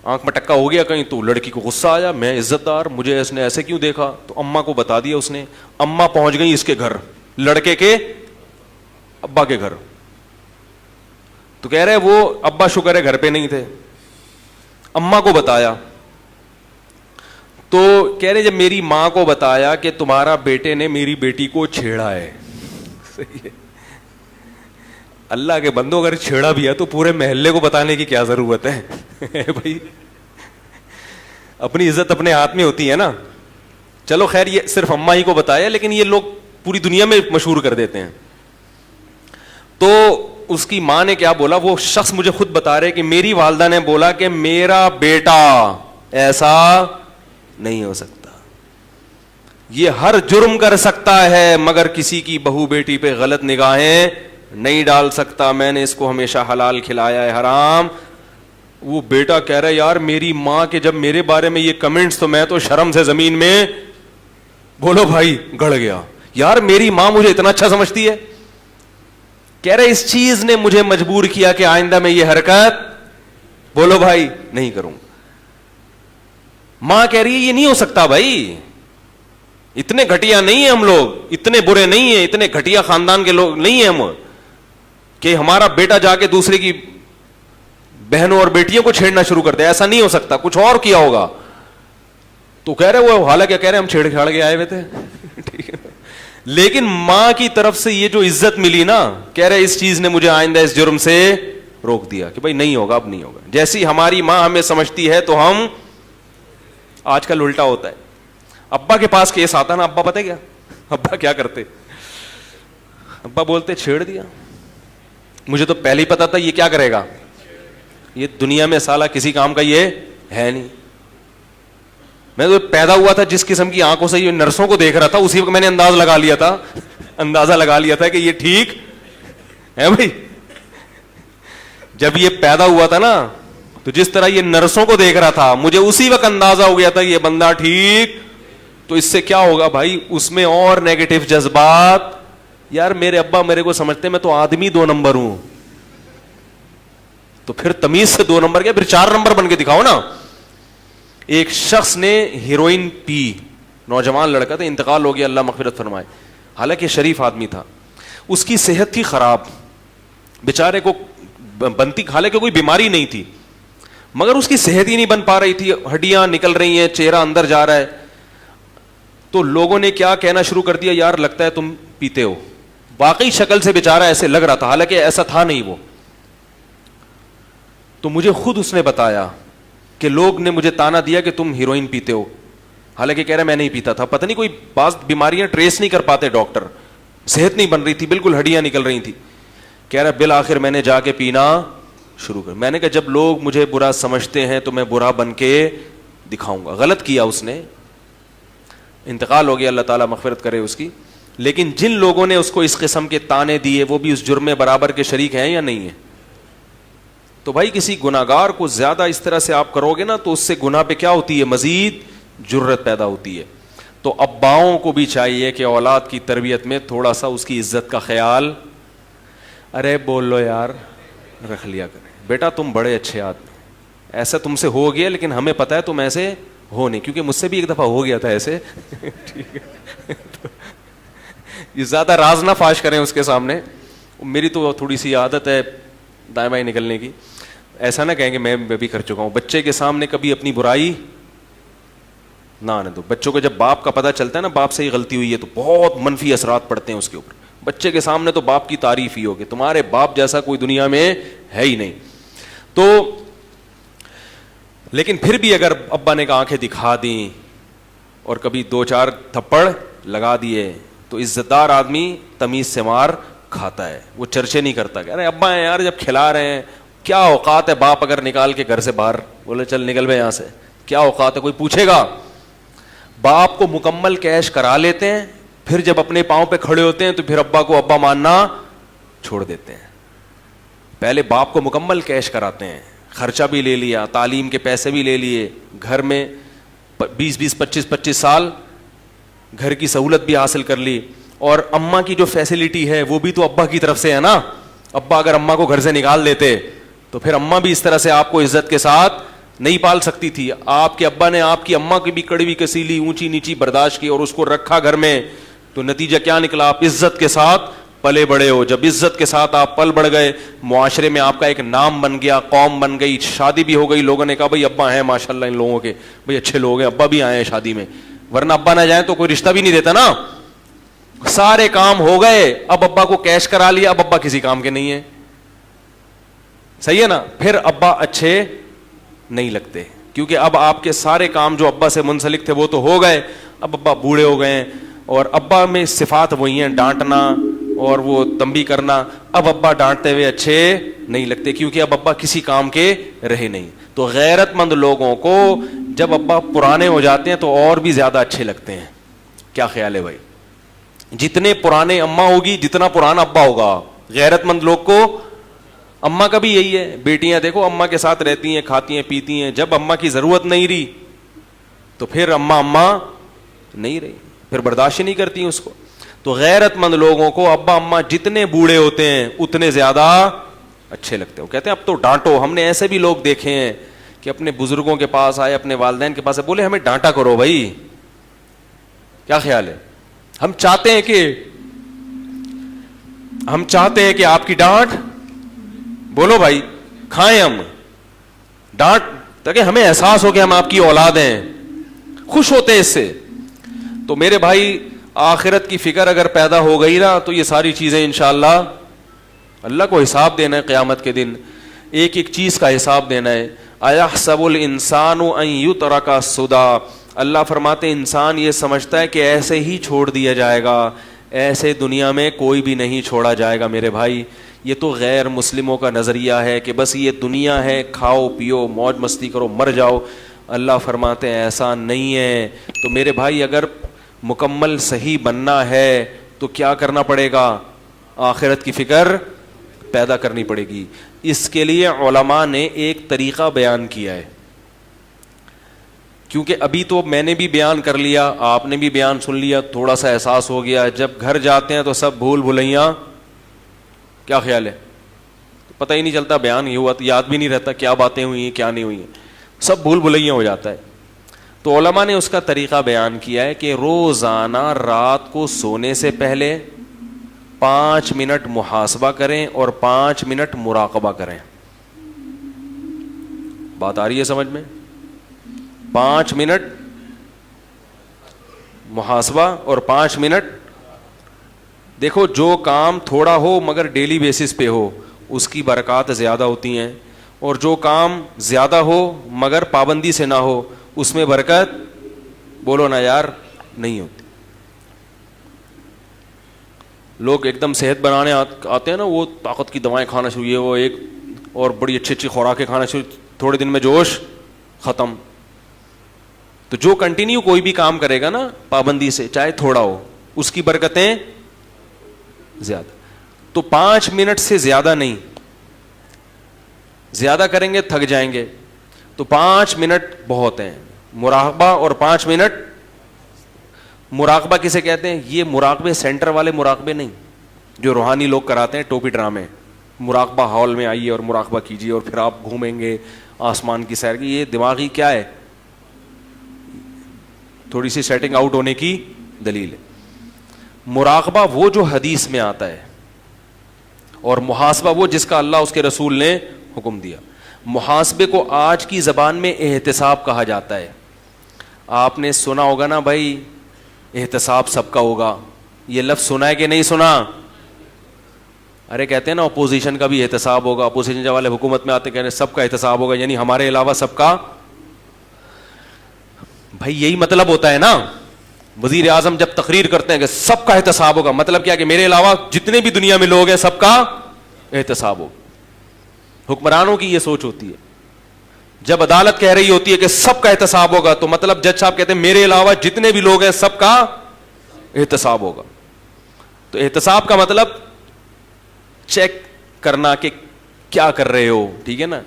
آنکھ میں ٹکا ہو گیا کہیں, تو لڑکی کو غصہ آیا, میں عزت دار, مجھے اس نے ایسے کیوں دیکھا, تو اماں کو بتا دیا اس نے. اماں پہنچ گئی اس کے گھر, لڑکے کے ابا کے گھر. تو کہہ رہے وہ ابا شکر ہے گھر پہ نہیں تھے, اماں کو بتایا. تو کہہ رہے جب میری ماں کو بتایا کہ تمہارا بیٹے نے میری بیٹی کو چھیڑا ہے, صحیح ہے, اللہ کے بندوں اگر چھیڑا بھی ہے تو پورے محلے کو بتانے کی کیا ضرورت ہے بھائی, اپنی عزت اپنے ہاتھ میں ہوتی ہے نا. چلو خیر یہ صرف اماں ہی کو بتایا, لیکن یہ لوگ پوری دنیا میں مشہور کر دیتے ہیں. تو اس کی ماں نے کیا بولا, وہ شخص مجھے خود بتا رہے کہ میری والدہ نے بولا کہ میرا بیٹا ایسا نہیں ہو سکتا, یہ ہر جرم کر سکتا ہے مگر کسی کی بہو بیٹی پہ غلط نگاہیں نہیں ڈال سکتا, میں نے اس کو ہمیشہ حلال کھلایا ہے حرام. وہ بیٹا کہہ رہا ہے یار میری ماں کے جب میرے بارے میں یہ کمنٹس تو میں تو شرم سے زمین میں, بولو بھائی, گڑ گیا. یار میری ماں مجھے اتنا اچھا سمجھتی ہے, کہہ رہے اس چیز نے مجھے مجبور کیا کہ آئندہ میں یہ حرکت, بولو بھائی, نہیں کروں. ماں کہہ رہی ہے یہ نہیں ہو سکتا بھائی, اتنے گھٹیا نہیں ہیں ہم لوگ, اتنے برے نہیں ہیں, اتنے گھٹیا خاندان کے لوگ نہیں ہیں ہم کہ ہمارا بیٹا جا کے دوسرے کی بہنوں اور بیٹیوں کو چھیڑنا شروع کر دے, ایسا نہیں ہو سکتا, کچھ اور کیا ہوگا. تو کہہ رہے وہ حالانکہ کہہ رہے ہم چھیڑ چھاڑ کے آئے ہوئے تھے ٹھیک ہے, لیکن ماں کی طرف سے یہ جو عزت ملی نا, کہہ رہے اس چیز نے مجھے آئندہ اس جرم سے روک دیا کہ بھائی نہیں ہوگا, اب نہیں ہوگا. جیسی ہماری ماں ہمیں سمجھتی ہے تو ہم, آج کل الٹا ہوتا ہے. ابا کے پاس کیس آتا نا, ابا پتہ کیا, ابا کیا کرتے, ابا بولتے چھیڑ دیا, مجھے تو پہلے ہی پتا تھا یہ کیا کرے گا, یہ دنیا میں سالہ کسی کام کا یہ ہے نہیں. میں تو پیدا ہوا تھا جس قسم کی آنکھوں سے یہ نرسوں کو دیکھ رہا تھا, اسی وقت میں نے اندازہ لگا لیا تھا کہ یہ ٹھیک ہے بھائی. جب یہ پیدا ہوا تھا نا تو جس طرح یہ نرسوں کو دیکھ رہا تھا, مجھے اسی وقت اندازہ ہو گیا تھا یہ بندہ ٹھیک. تو اس سے کیا ہوگا بھائی, اس میں اور نیگیٹو جذبات. یار میرے ابا میرے کو سمجھتے میں تو آدمی 2 نمبر ہوں, تو پھر تمیز سے 2 نمبر کیا, پھر 4 نمبر بن کے دکھاؤ نا. ایک شخص نے ہیروئن پی, نوجوان لڑکا تھا, انتقال ہو گیا, اللہ مغفرت فرمائے, حالانکہ شریف آدمی تھا. اس کی صحت تھی خراب, بیچارے کو بنتی, حالانکہ کوئی بیماری نہیں تھی, مگر اس کی صحت ہی نہیں بن پا رہی تھی, ہڈیاں نکل رہی ہیں, چہرہ اندر جا رہا ہے. تو لوگوں نے کیا کہنا شروع کر دیا, یار لگتا ہے تم پیتے ہو. واقعی شکل سے بیچارہ ایسے لگ رہا تھا, حالانکہ ایسا تھا نہیں وہ. تو مجھے خود اس نے بتایا کہ لوگ نے مجھے تانا دیا کہ تم ہیروئن پیتے ہو, حالانکہ کہہ رہا میں نہیں پیتا تھا. پتہ نہیں کوئی بعض بیماریاں ٹریس نہیں کر پاتے ڈاکٹر, صحت نہیں بن رہی تھی, بالکل ہڈیاں نکل رہی تھی. کہہ رہا بالآخر میں نے جا کے پینا شروع کر. میں نے کہا جب لوگ مجھے برا سمجھتے ہیں تو میں برا بن کے دکھاؤں گا. غلط کیا اس نے, انتقال ہو گیا, اللہ تعالیٰ مغفرت کرے اس کی. لیکن جن لوگوں نے اس کو اس قسم کے تانے دیے وہ بھی اس جرم میں برابر کے شریک ہیں یا نہیں ہیں. تو بھائی کسی گناہگار کو زیادہ اس طرح سے آپ کرو گے نا تو اس سے گناہ پہ کیا ہوتی ہے, مزید جرت پیدا ہوتی ہے. تو اباؤں کو بھی چاہیے کہ اولاد کی تربیت میں تھوڑا سا اس کی عزت کا خیال, ارے بول لو یار, رکھ لیا کریں. بیٹا تم بڑے اچھے آدمی, ایسا تم سے ہو گیا, لیکن ہمیں پتا ہے تم ایسے ہو نہیں, کیونکہ مجھ سے بھی ایک دفعہ ہو گیا تھا ایسے ٹھیک ہے. یہ زیادہ راز نہ فاش کریں اس کے سامنے. میری تو تھوڑی سی عادت ہے دائیں بائیں نکلنے کی. ایسا نہ کہیں کہ میں بھی کر چکا ہوں. بچے کے سامنے کبھی اپنی برائی نہ آنے دو. بچوں کو جب باپ کا پتہ چلتا ہے نا باپ سے ہی غلطی ہوئی ہے تو بہت منفی اثرات پڑتے ہیں اس کے اوپر. بچے کے سامنے تو باپ کی تعریف ہی ہوگی, تمہارے باپ جیسا کوئی دنیا میں ہے ہی نہیں. تو لیکن پھر بھی اگر ابا نے آنکھیں دکھا دیں اور کبھی 2-4 تھپڑ لگا دیے تو عزت دار آدمی تمیز سے مار کھاتا ہے, وہ چرچے نہیں کرتا کہ ارے ابا ہیں یار جب کھلا رہے ہیں, کیا اوقات ہے باپ اگر نکال کے گھر سے باہر بولے چل نکل بے یہاں سے, کیا اوقات ہے, کوئی پوچھے گا. باپ کو مکمل کیش کرا لیتے ہیں, پھر جب اپنے پاؤں پہ کھڑے ہوتے ہیں تو پھر ابا کو ابا ماننا چھوڑ دیتے ہیں. پہلے باپ کو مکمل کیش کراتے ہیں, خرچہ بھی لے لیا, تعلیم کے پیسے بھی لے لیے, گھر میں 20-20 25-25 سال گھر کی سہولت بھی حاصل کر لی, اور اماں کی جو فیسلٹی ہے وہ بھی تو ابا کی طرف سے ہے نا. ابا اگر اماں کو گھر سے نکال دیتے تو پھر اماں بھی اس طرح سے آپ کو عزت کے ساتھ نہیں پال سکتی تھی. آپ کے ابا نے آپ کی اماں کی بھی کڑوی کسیلی اونچی نیچی برداشت کی اور اس کو رکھا گھر میں, تو نتیجہ کیا نکلا, آپ عزت کے ساتھ پلے بڑے ہو. جب عزت کے ساتھ آپ پل بڑھ گئے, معاشرے میں آپ کا ایک نام بن گیا, قوم بن گئی, شادی بھی ہو گئی, لوگوں نے کہا بھائی ابا ہیں ماشاء اللہ ان لوگوں کے, بھائی اچھے لوگ ہیں, ابا بھی آئے ہیں شادی میں, ورنہ ابا نہ جائیں تو کوئی رشتہ بھی نہیں دیتا نا. سارے کام ہو گئے, اب ابا کو کیش کرا لیا, اب ابا کسی کام کے نہیں ہے. صحیح ہے نا. پھر ابا اچھے نہیں لگتے کیونکہ اب آپ کے سارے کام جو ابا سے منسلک تھے وہ تو ہو گئے, اب ابا بوڑھے ہو گئے ہیں, اور ابا میں صفات وہی ہیں, ڈانٹنا اور وہ تنبیہ کرنا. اب ابا ڈانٹتے ہوئے اچھے نہیں لگتے, کیونکہ اب ابا کسی کام کے رہے نہیں. تو غیرت مند لوگوں کو جب ابا پرانے ہو جاتے ہیں تو اور بھی زیادہ اچھے لگتے ہیں. کیا خیال ہے بھائی؟ جتنے پرانے اماں ہوگی جتنا پرانا ابا ہوگا. غیرت مند لوگ کو اماں کا بھی یہی ہے. بیٹیاں دیکھو اماں کے ساتھ رہتی ہیں, کھاتی ہیں, پیتی ہیں. جب اماں کی ضرورت نہیں رہی تو پھر اماں نہیں رہی, پھر برداشت نہیں کرتی ہیں اس کو. تو غیرت مند لوگوں کو ابا اماں جتنے بوڑھے ہوتے ہیں اتنے زیادہ اچھے لگتے ہیں. وہ کہتے ہیں اب تو ڈانٹو. ہم نے ایسے بھی لوگ دیکھے ہیں کہ اپنے بزرگوں کے پاس آئے, اپنے والدین کے پاس آئے, بولے ہمیں ڈانٹا کرو بھائی. کیا خیال ہے؟ ہم چاہتے ہیں کہ آپ کی ڈانٹ, بولو بھائی, کھائیں ہم ڈانٹ, تاکہ ہمیں احساس ہو کہ ہم آپ کی اولاد ہیں. خوش ہوتے ہیں اس سے. تو میرے بھائی آخرت کی فکر اگر پیدا ہو گئی نا تو یہ ساری چیزیں انشاءاللہ اللہ کو حساب دینا ہے قیامت کے دن. ایک ایک چیز کا حساب دینا ہے. اَيَحْسَبُ الْإِنسَانُ أَن يُتْرَكَ سُدًى. اللہ فرماتے ہیں انسان یہ سمجھتا ہے کہ ایسے ہی چھوڑ دیا جائے گا. ایسے دنیا میں کوئی بھی نہیں چھوڑا جائے گا میرے بھائی. یہ تو غیر مسلموں کا نظریہ ہے کہ بس یہ دنیا ہے, کھاؤ پیو موج مستی کرو مر جاؤ. اللہ فرماتے ہیں ایسا نہیں ہے. تو میرے بھائی اگر مکمل صحیح بننا ہے تو کیا کرنا پڑے گا؟ آخرت کی فکر پیدا کرنی پڑے گی. اس کے لیے علماء نے ایک طریقہ بیان کیا ہے. کیونکہ ابھی تو میں نے بھی بیان کر لیا, آپ نے بھی بیان سن لیا, تھوڑا سا احساس ہو گیا. جب گھر جاتے ہیں تو سب بھول بھلیاں. کیا خیال ہے؟ پتہ ہی نہیں چلتا, بیان ہی ہوا تو یاد بھی نہیں رہتا کیا باتیں ہوئی ہیں کیا نہیں ہوئی ہیں, سب بھول بھلیاں ہو جاتا ہے. تو علماء نے اس کا طریقہ بیان کیا ہے کہ روزانہ رات کو سونے سے پہلے 5 منٹ محاسبہ کریں اور 5 منٹ مراقبہ کریں. بات آ رہی ہے سمجھ میں؟ 5 منٹ محاسبہ اور 5 منٹ. دیکھو جو کام تھوڑا ہو مگر ڈیلی بیسس پہ ہو اس کی برکات زیادہ ہوتی ہیں, اور جو کام زیادہ ہو مگر پابندی سے نہ ہو اس میں برکت, بولو نا یار, نہیں ہوتی. لوگ ایک دم صحت بنانے آتے ہیں نا, وہ طاقت کی دوائیں کھانا شروع, وہ ایک اور بڑی اچھی اچھی خوراکیں کھانا شروع, تھوڑے دن میں جوش ختم. تو جو کنٹینیو کوئی بھی کام کرے گا نا پابندی سے, چاہے تھوڑا ہو, اس کی برکتیں زیادہ. تو 5 منٹ سے زیادہ نہیں, زیادہ کریں گے تھک جائیں گے. تو 5 منٹ بہت ہیں. مراقبہ اور 5 منٹ. مراقبہ کسے کہتے ہیں؟ یہ مراقبے سینٹر والے مراقبے نہیں جو روحانی لوگ کراتے ہیں ٹوپی ڈرامے. مراقبہ ہال میں آئیے اور مراقبہ کیجیے اور پھر آپ گھومیں گے آسمان کی سیر کی. یہ دماغی کیا ہے, تھوڑی سی سیٹنگ آؤٹ ہونے کی دلیل ہے. مراقبہ وہ جو حدیث میں آتا ہے, اور محاسبہ وہ جس کا اللہ اس کے رسول نے حکم دیا. محاسبے کو آج کی زبان میں احتساب کہا جاتا ہے. آپ نے سنا ہوگا نا بھائی, احتساب سب کا ہوگا. یہ لفظ سنا ہے کہ نہیں سنا؟ ارے کہتے ہیں نا اپوزیشن کا بھی احتساب ہوگا. اپوزیشن جب والے حکومت میں آتے کہتے ہیں سب کا احتساب ہوگا, یعنی ہمارے علاوہ سب کا. بھائی یہی مطلب ہوتا ہے نا. وزیر اعظم جب تقریر کرتے ہیں کہ سب کا احتساب ہوگا, مطلب کیا کہ میرے علاوہ جتنے بھی دنیا میں لوگ ہیں سب کا احتساب ہوگا. حکمرانوں کی یہ سوچ ہوتی ہے. جب عدالت کہہ رہی ہوتی ہے کہ سب کا احتساب ہوگا تو مطلب جج صاحب کہتے ہیں میرے علاوہ جتنے بھی لوگ ہیں سب کا احتساب ہوگا. تو احتساب کا مطلب چیک کرنا کہ کیا کر رہے ہو, ٹھیک ہے نا,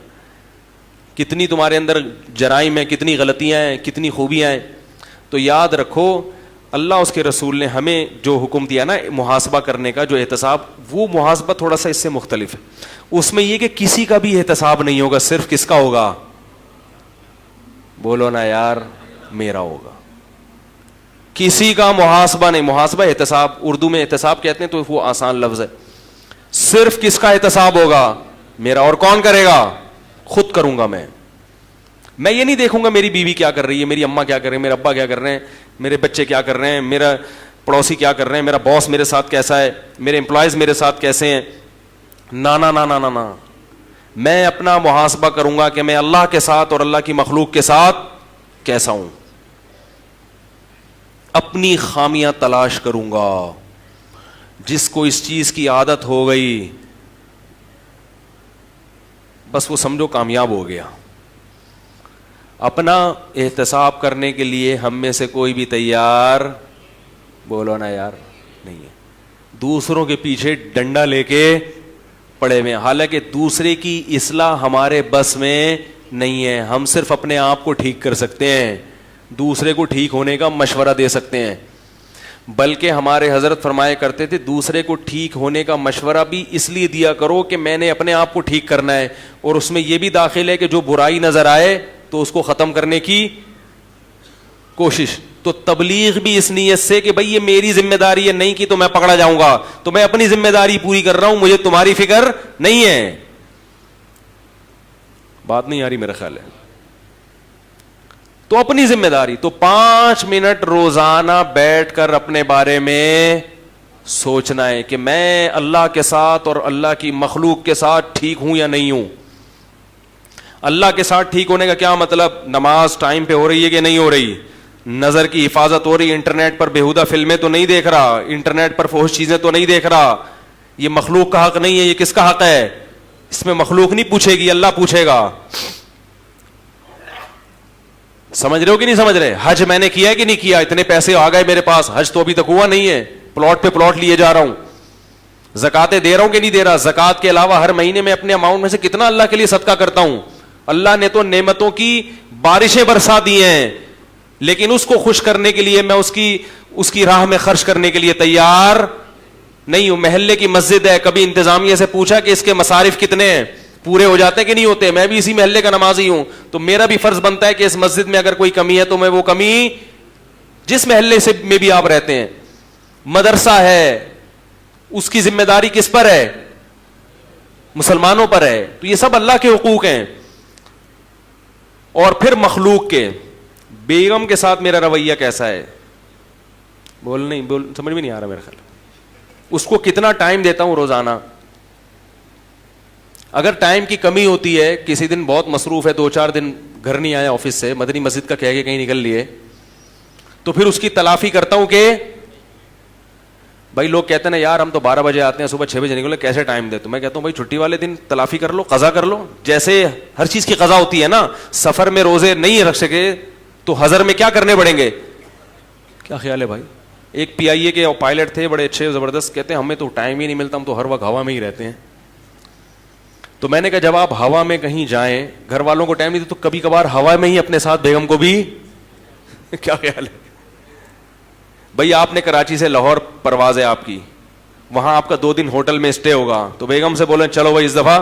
کتنی تمہارے اندر جرائم ہیں, کتنی غلطیاں ہیں, کتنی خوبیاں ہیں. تو یاد رکھو اللہ اس کے رسول نے ہمیں جو حکم دیا نا محاسبہ کرنے کا, جو احتساب, وہ محاسبہ تھوڑا سا اس سے مختلف ہے. اس میں یہ کہ کسی کا بھی احتساب نہیں ہوگا, صرف کس کا ہوگا؟ بولو نا یار, میرا ہوگا. کسی کا محاسبہ نہیں. محاسبہ احتساب, اردو میں احتساب کہتے ہیں تو وہ آسان لفظ ہے. صرف کس کا احتساب ہوگا؟ میرا. اور کون کرے گا؟ خود کروں گا میں. میں یہ نہیں دیکھوں گا میری بیوی کیا کر رہی ہے, میری اماں کیا کر رہے ہیں, میرے ابا کیا کر رہے ہیں, میرے بچے کیا کر رہے ہیں, میرا پڑوسی کیا کر رہے ہیں, میرا باس میرے ساتھ کیسا ہے, میرے امپلائیز میرے ساتھ کیسے ہیں. نا نا نا نا نا نا. میں اپنا محاسبہ کروں گا کہ میں اللہ کے ساتھ اور اللہ کی مخلوق کے ساتھ کیسا ہوں. اپنی خامیاں تلاش کروں گا. جس کو اس چیز کی عادت ہو گئی بس وہ سمجھو کامیاب ہو گیا. اپنا احتساب کرنے کے لیے ہم میں سے کوئی بھی تیار بولو نا یار نہیں ہے. دوسروں کے پیچھے ڈنڈا لے کے پڑے ہوئے، حالانکہ دوسرے کی اصلاح ہمارے بس میں نہیں ہے. ہم صرف اپنے آپ کو ٹھیک کر سکتے ہیں، دوسرے کو ٹھیک ہونے کا مشورہ دے سکتے ہیں. بلکہ ہمارے حضرت فرمایا کرتے تھے دوسرے کو ٹھیک ہونے کا مشورہ بھی اس لیے دیا کرو کہ میں نے اپنے آپ کو ٹھیک کرنا ہے، اور اس میں یہ بھی داخل ہے کہ جو برائی نظر آئے تو اس کو ختم کرنے کی کوشش. تو تبلیغ بھی اس نیت سے کہ بھئی یہ میری ذمہ داری ہے، نہیں کی تو میں پکڑا جاؤں گا، تو میں اپنی ذمہ داری پوری کر رہا ہوں، مجھے تمہاری فکر نہیں ہے. بات نہیں آ رہی میرا خیال ہے. تو اپنی ذمہ داری. تو 5 منٹ روزانہ بیٹھ کر اپنے بارے میں سوچنا ہے کہ میں اللہ کے ساتھ اور اللہ کی مخلوق کے ساتھ ٹھیک ہوں یا نہیں ہوں. اللہ کے ساتھ ٹھیک ہونے کا کیا مطلب؟ نماز ٹائم پہ ہو رہی ہے کہ نہیں ہو رہی، نظر کی حفاظت ہو رہی، انٹرنیٹ پر بےہودہ فلمیں تو نہیں دیکھ رہا، انٹرنیٹ پر فحش چیزیں تو نہیں دیکھ رہا. یہ مخلوق کا حق نہیں ہے، یہ کس کا حق ہے؟ اس میں مخلوق نہیں پوچھے گی، اللہ پوچھے گا. سمجھ رہے ہو کہ نہیں سمجھ رہے؟ حج میں نے کیا ہے کہ نہیں کیا؟ اتنے پیسے آ گئے میرے پاس، حج تو ابھی تک ہوا نہیں ہے، پلاٹ پہ پلاٹ لیے جا رہا ہوں. زکاتیں دے رہا ہوں کہ نہیں دے رہا؟ زکات کے علاوہ ہر مہینے میں اپنے اماؤنٹ میں سے کتنا اللہ کے لیے صدقہ کرتا ہوں. اللہ نے تو نعمتوں کی بارشیں برسا دی ہیں، لیکن اس کو خوش کرنے کے لیے میں اس کی راہ میں خرچ کرنے کے لیے تیار نہیں ہوں. محلے کی مسجد ہے، کبھی انتظامیہ سے پوچھا کہ اس کے مصارف کتنے ہیں، پورے ہو جاتے ہیں کہ نہیں ہوتے؟ میں بھی اسی محلے کا نمازی ہوں، تو میرا بھی فرض بنتا ہے کہ اس مسجد میں اگر کوئی کمی ہے تو میں وہ کمی جس محلے سے میں بھی آپ رہتے ہیں. مدرسہ ہے، اس کی ذمہ داری کس پر ہے؟ مسلمانوں پر ہے. تو یہ سب اللہ کے حقوق ہیں. اور پھر مخلوق کے. بیگم کے ساتھ میرا رویہ کیسا ہے؟ سمجھ میں نہیں آ رہا میرا خیال. اس کو کتنا ٹائم دیتا ہوں روزانہ؟ اگر ٹائم کی کمی ہوتی ہے، کسی دن بہت مصروف ہے، 2-4 دن گھر نہیں آیا آفس سے، مدنی مسجد کا کہہ کے کہیں نکل لیے، تو پھر اس کی تلافی کرتا ہوں کہ بھائی لوگ کہتے ہیں نا یار ہم تو 12 بجے آتے ہیں، صبح 6 بجے نکلے، کیسے ٹائم دے؟ تو میں کہتا ہوں بھائی چھٹی والے دن تلافی کر لو، قضا کر لو. جیسے ہر چیز کی قضا ہوتی ہے نا، سفر میں روزے نہیں رکھ سکے تو حضر میں کیا کرنے پڑیں گے؟ کیا خیال ہے بھائی؟ ایک PIA کے پائلٹ تھے بڑے اچھے زبردست، کہتے ہیں ہمیں تو ٹائم ہی نہیں ملتا، ہم تو ہر وقت ہوا میں ہی رہتے ہیں. تو میں نے کہا جب آپ ہوا میں کہیں جائیں، گھر والوں کو ٹائم نہیں تو کبھی کبھار ہوا میں ہی اپنے ساتھ بیگم کو بھی کیا خیال ہے بھائی؟ آپ نے کراچی سے لاہور پرواز ہے آپ کی، وہاں آپ کا 2 دن ہوٹل میں اسٹے ہوگا، تو بیگم سے بولیں چلو بھائی اس دفعہ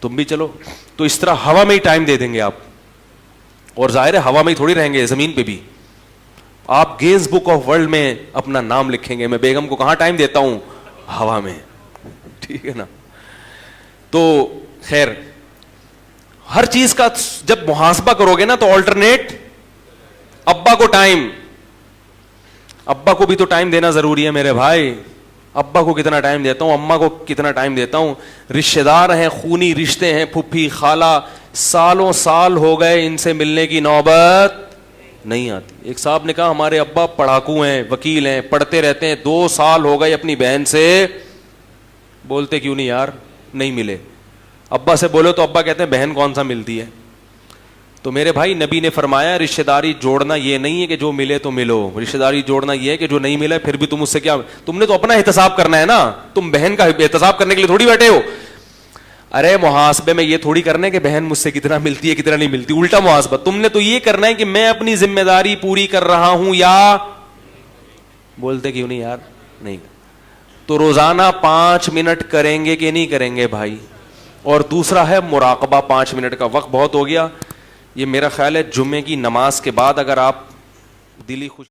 تم بھی چلو، تو اس طرح ہوا میں ہی ٹائم دے دیں گے آپ. اور ظاہر ہے ہوا میں ہی تھوڑی رہیں گے، زمین پہ بھی. آپ گینز بک آف ورلڈ میں اپنا نام لکھیں گے. میں بیگم کو کہاں ٹائم دیتا ہوں؟ ہوا میں. ٹھیک ہے نا؟ تو خیر ہر چیز کا جب محاسبہ کرو گے نا تو آلٹرنیٹ. ابا کو ٹائم، ابا کو بھی تو ٹائم دینا ضروری ہے میرے بھائی. ابا کو کتنا ٹائم دیتا ہوں، اماں کو کتنا ٹائم دیتا ہوں. رشتہ دار ہیں، خونی رشتے ہیں، پھپھی خالہ، سالوں سال ہو گئے ان سے ملنے کی نوبت نہیں آتی. ایک صاحب نے کہا ہمارے ابا پڑھاکو ہیں، وکیل ہیں، پڑھتے رہتے ہیں، 2 سال ہو گئے اپنی بہن سے بولتے کیوں نہیں یار نہیں ملے. ابا سے بولو تو ابا کہتے ہیں بہن کون سا ملتی ہے. تو میرے بھائی نبی نے فرمایا رشتہ داری جوڑنا یہ نہیں ہے کہ جو ملے تو ملو، رشتہ داری جوڑنا یہ ہے کہ جو نہیں ملا پھر بھی تم اس سے کیا، تم نے تو اپنا احتساب کرنا ہے نا. تم بہن کا احتساب کرنے کے لیے تھوڑی بیٹھے ہو. ارے محاسبے میں یہ تھوڑی کرنا ہے کہ بہن مجھ سے کتنا ملتی ہے کتنا نہیں ملتی، الٹا محاسبہ. تم نے تو یہ کرنا ہے کہ میں اپنی ذمہ داری پوری کر رہا ہوں یا بولتے کیوں نہیں یار نہیں. تو روزانہ 5 منٹ کریں گے کہ نہیں کریں گے بھائی؟ اور دوسرا ہے مراقبہ. 5 منٹ کا وقت بہت ہو گیا. یہ میرا خیال ہے جمعے کی نماز کے بعد اگر آپ دلی خوش